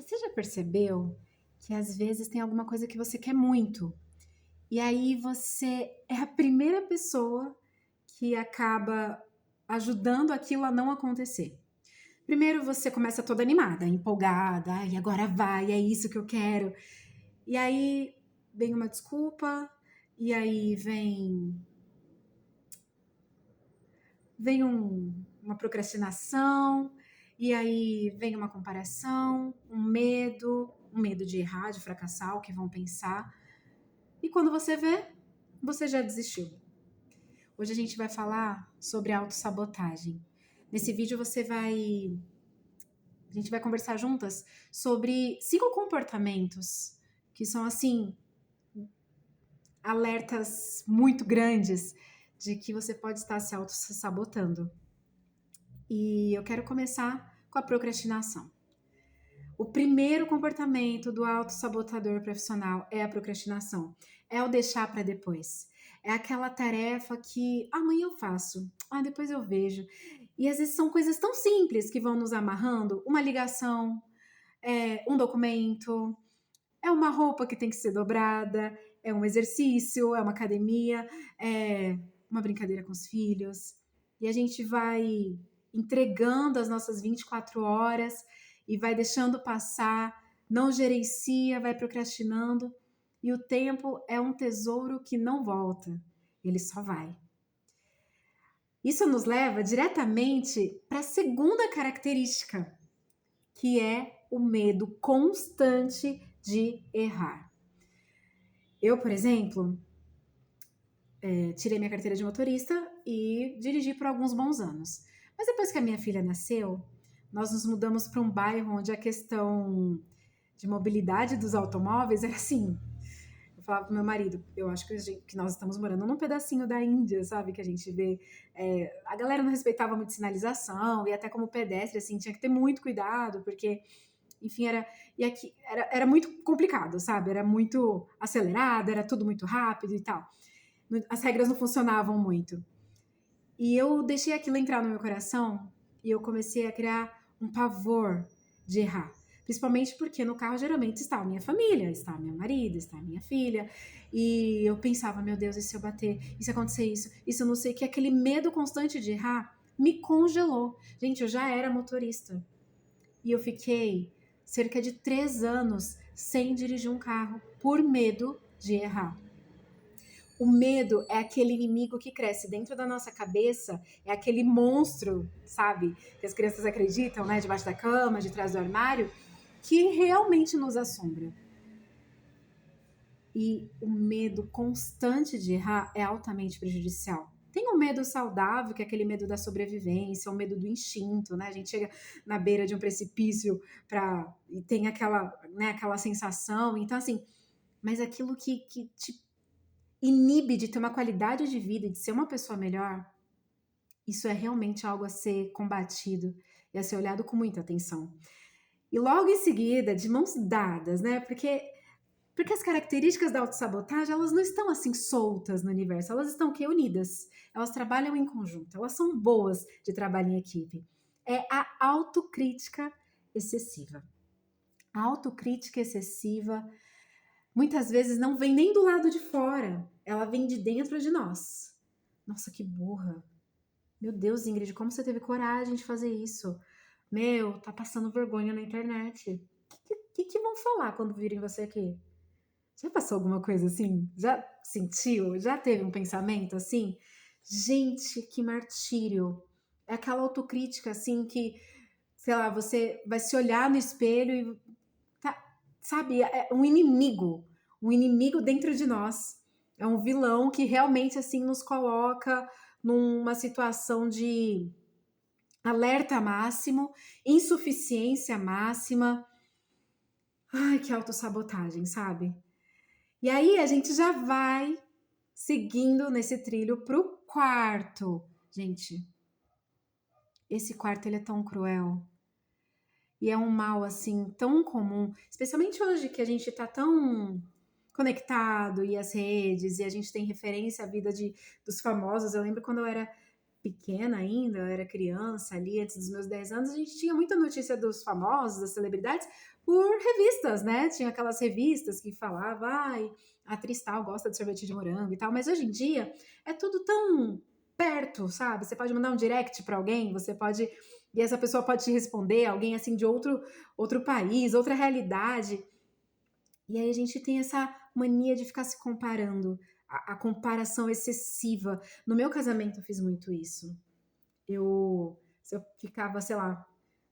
Você já percebeu que às vezes tem alguma coisa que você quer muito e aí você é a primeira pessoa que acaba ajudando aquilo a não acontecer? Primeiro você começa toda animada, empolgada, ai, agora vai, é isso que eu quero. E aí vem uma desculpa, e aí vem uma procrastinação, e aí vem uma comparação, um medo de errar, de fracassar, o que vão pensar. E quando você vê, você já desistiu. Hoje a gente vai falar sobre autossabotagem. Nesse vídeo a gente vai conversar juntas sobre 5 comportamentos que são assim alertas muito grandes de que você pode estar se auto-sabotando. E eu quero começar com a procrastinação. O primeiro comportamento do autossabotador profissional é a procrastinação. É o deixar para depois. É aquela tarefa que amanhã eu faço, depois eu vejo. E às vezes são coisas tão simples que vão nos amarrando. Uma ligação, um documento, é uma roupa que tem que ser dobrada, é um exercício, é uma academia, é uma brincadeira com os filhos. E a gente vai entregando as nossas 24 horas e vai deixando passar, não gerencia, vai procrastinando. E o tempo é um tesouro que não volta, ele só vai. Isso nos leva diretamente para a segunda característica, que é o medo constante de errar. Eu, por exemplo, tirei minha carteira de motorista e dirigi por alguns bons anos. Mas depois que a minha filha nasceu, nós nos mudamos para um bairro onde a questão de mobilidade dos automóveis era assim. Eu falava pro meu marido, eu acho que nós estamos morando num pedacinho da Índia, sabe? Que a gente vê. A galera não respeitava muito sinalização, e até como pedestre, assim, tinha que ter muito cuidado, porque enfim, e aqui era muito complicado, sabe? Era muito acelerado, era tudo muito rápido e tal. As regras não funcionavam muito. E eu deixei aquilo entrar no meu coração e eu comecei a criar um pavor de errar. Principalmente porque no carro geralmente está a minha família, está meu marido, está a minha filha. E eu pensava, meu Deus, e se eu bater? E se acontecer isso? Isso eu não sei, que aquele medo constante de errar me congelou. Gente, eu já era motorista. E eu fiquei cerca de 3 anos sem dirigir um carro por medo de errar. O medo é aquele inimigo que cresce dentro da nossa cabeça, é aquele monstro, sabe? Que as crianças acreditam, né? Debaixo da cama, de trás do armário, que realmente nos assombra. E o medo constante de errar é altamente prejudicial. Tem um medo saudável, que é aquele medo da sobrevivência, o medo do instinto, né? A gente chega na beira de um precipício e tem aquela sensação. Então, assim, mas aquilo que te inibe de ter uma qualidade de vida e de ser uma pessoa melhor, isso é realmente algo a ser combatido e a ser olhado com muita atenção. E logo em seguida, de mãos dadas, né? Porque as características da autossabotagem, elas não estão assim soltas no universo, elas estão que unidas. Elas trabalham em conjunto, elas são boas de trabalho em equipe. É a autocrítica excessiva. A autocrítica excessiva muitas vezes não vem nem do lado de fora, ela vem de dentro de nós. Nossa, que burra. Meu Deus, Ingrid, como você teve coragem de fazer isso? Meu, tá passando vergonha na internet. O que vão falar quando virem você aqui? Já passou alguma coisa assim? Já sentiu? Já teve um pensamento assim? Gente, que martírio. É aquela autocrítica assim que, sei lá, você vai se olhar no espelho e sabe, é um inimigo dentro de nós. É um vilão que realmente assim nos coloca numa situação de alerta máximo, insuficiência máxima. Ai, que autossabotagem, sabe? E aí a gente já vai seguindo nesse trilho pro quarto. Gente, esse quarto ele é tão cruel. E é um mal assim tão comum, especialmente hoje que a gente tá tão conectado e as redes e a gente tem referência à vida dos famosos. Eu lembro quando eu era pequena ainda, eu era criança ali, antes dos meus 10 anos, a gente tinha muita notícia dos famosos, das celebridades, por revistas, né? Tinha aquelas revistas que falavam, ai, a atriz tal gosta de sorvete de morango e tal, mas hoje em dia é tudo tão perto, sabe? Você pode mandar um direct para alguém, você pode, e essa pessoa pode te responder, alguém assim de outro país, outra realidade. E aí a gente tem essa mania de ficar se comparando, a comparação excessiva. No meu casamento eu fiz muito isso. Se eu ficava, sei lá,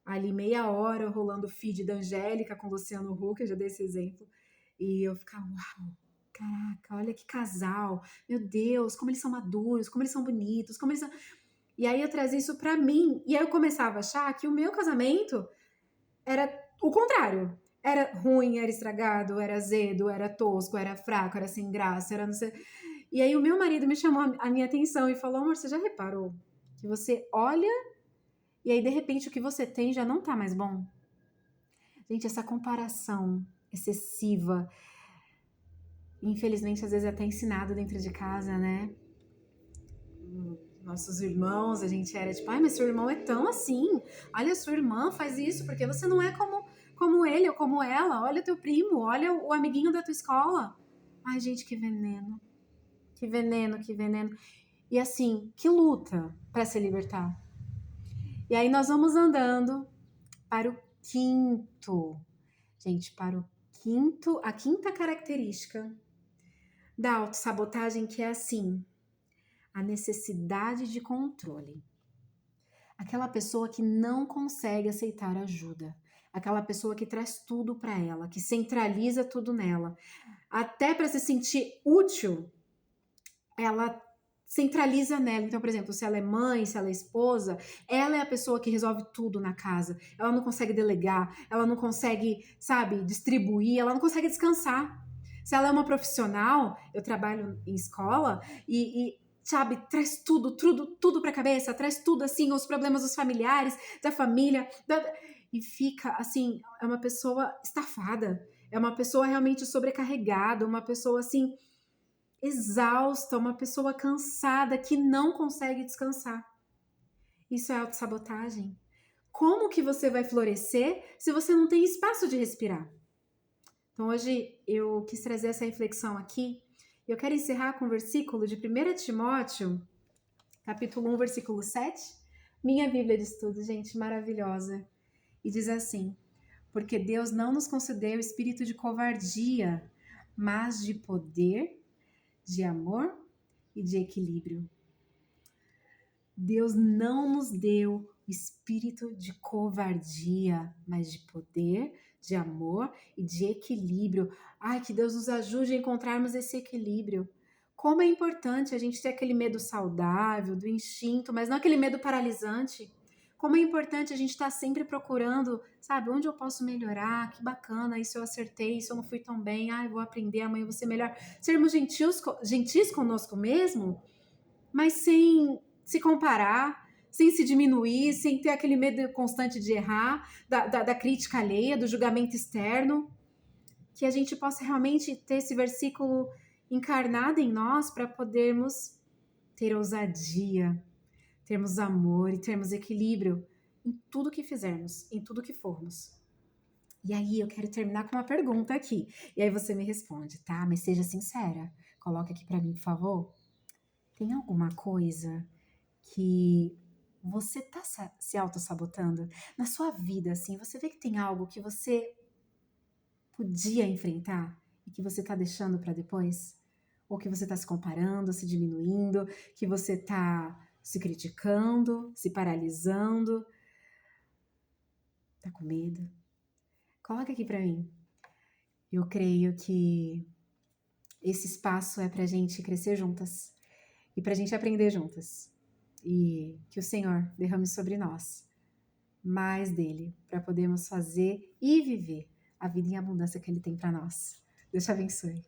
ali meia hora rolando o feed da Angélica com o Luciano Huck, eu já dei esse exemplo, e eu ficava, uau, caraca, olha que casal, meu Deus, como eles são maduros, como eles são bonitos, como eles são... E aí eu trazia isso pra mim, e aí eu começava a achar que o meu casamento era o contrário. Era ruim, era estragado, era azedo, era tosco, era fraco, era sem graça, era não sei. E aí o meu marido me chamou a minha atenção e falou: amor, você já reparou que você olha e aí de repente o que você tem já não tá mais bom? Gente, essa comparação excessiva, infelizmente às vezes é até ensinado dentro de casa, né? Nossos irmãos, a gente era tipo, ai, mas seu irmão é tão assim. Olha, sua irmã faz isso, porque você não é como ele ou como ela. Olha teu primo, olha o amiguinho da tua escola. Ai, gente, que veneno. Que veneno, que veneno. E assim, que luta para se libertar. E aí nós vamos andando para o quinto. Gente, para o quinto, a quinta característica da autossabotagem, que é assim, a necessidade de controle. Aquela pessoa que não consegue aceitar ajuda. Aquela pessoa que traz tudo para ela, que centraliza tudo nela. Até para se sentir útil, ela centraliza nela. Então, por exemplo, se ela é mãe, se ela é esposa, ela é a pessoa que resolve tudo na casa. Ela não consegue delegar, ela não consegue, sabe, distribuir, ela não consegue descansar. Se ela é uma profissional, eu trabalho em escola e sabe, traz tudo para a cabeça, traz tudo assim, os problemas dos familiares, da família, e fica assim, é uma pessoa estafada, é uma pessoa realmente sobrecarregada, uma pessoa assim exausta, uma pessoa cansada que não consegue descansar. Isso é autossabotagem. Como que você vai florescer se você não tem espaço de respirar? Então hoje eu quis trazer essa reflexão aqui. Eu quero encerrar com o versículo de 1 Timóteo, capítulo 1, versículo 7. Minha Bíblia de estudo, gente, maravilhosa. E diz assim: porque Deus não nos concedeu espírito de covardia, mas de poder, de amor e de equilíbrio. Deus não nos deu espírito de covardia, mas de poder, de amor e de equilíbrio. Ai, que Deus nos ajude a encontrarmos esse equilíbrio. Como é importante a gente ter aquele medo saudável, do instinto, mas não aquele medo paralisante. Como é importante a gente estar sempre procurando, sabe, onde eu posso melhorar, que bacana, isso eu acertei, isso eu não fui tão bem, ai, vou aprender, amanhã eu vou ser melhor. Sermos gentis conosco mesmo, mas sem se comparar, sem se diminuir, sem ter aquele medo constante de errar, da crítica alheia, do julgamento externo, que a gente possa realmente ter esse versículo encarnado em nós para podermos ter ousadia, termos amor e termos equilíbrio em tudo que fizermos, em tudo que formos. E aí eu quero terminar com uma pergunta aqui. E aí você me responde, tá? Mas seja sincera. Coloca aqui para mim, por favor. Tem alguma coisa que você tá se auto-sabotando na sua vida, assim? Você vê que tem algo que você podia enfrentar e que você tá deixando para depois? Ou que você tá se comparando, se diminuindo, que você tá se criticando, se paralisando, tá com medo? Coloca aqui para mim. Eu creio que esse espaço é pra gente crescer juntas e pra gente aprender juntas. E que o Senhor derrame sobre nós mais dele, para podermos fazer e viver a vida em abundância que ele tem para nós. Deus te abençoe.